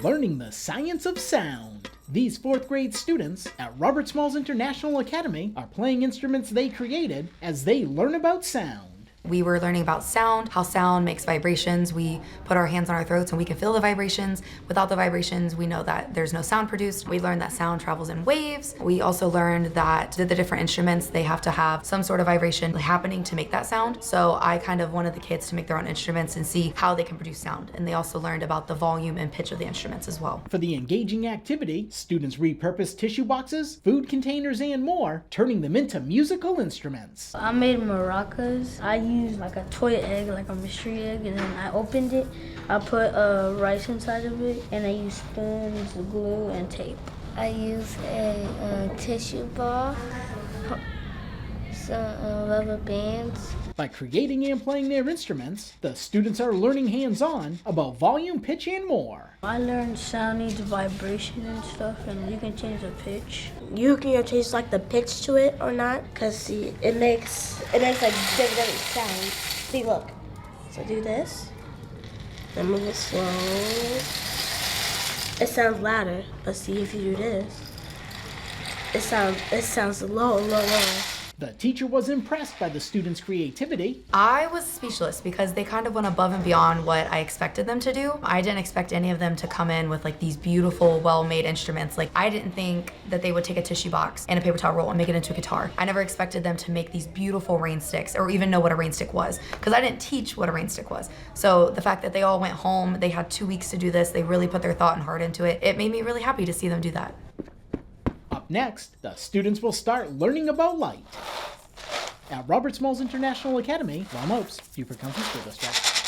learning the science of sound. These 4th grade students at Robert Smalls International Academy are playing instruments they created as they learn about sound. We were learning about sound, how sound makes vibrations. We put our hands on our throats and we can feel the vibrations. Without the vibrations, we know that there's no sound produced. We learned that sound travels in waves. We also learned that the different instruments, they have to have some sort of vibration happening to make that sound. So I kind of wanted the kids to make their own instruments and see how they can produce sound. And they also learned about the volume and pitch of the instruments as well. For the engaging activity, students repurposed tissue boxes, food containers, and more, turning them into musical instruments. I made maracas. I used like a toy egg, like a mystery egg, and then I opened it. I put rice inside of it, and I used spoons, glue, and tape. I used a tissue ball, some rubber bands. By creating and playing their instruments, the students are learning hands-on about volume, pitch, and more. I learned sound needs vibration and stuff, and you can change the pitch. You can change like the pitch to it or not, cause see, it makes like different sounds. See, look. So do this, then move it slow. It sounds louder, but see if you do this, it sounds low. The teacher was impressed by the students' creativity. I was speechless because they kind of went above and beyond what I expected them to do. I didn't expect any of them to come in with like these beautiful, well-made instruments. Like I didn't think that they would take a tissue box and a paper towel roll and make it into a guitar. I never expected them to make these beautiful rain sticks or even know what a rain stick was because I didn't teach what a rain stick was. So the fact that they all went home, they had 2 weeks to do this, they really put their thought and heart into it. It made me really happy to see them do that. Up next, the students will start learning about light. At Robert Smalls International Academy, Ron Opes, Beaufort County School District.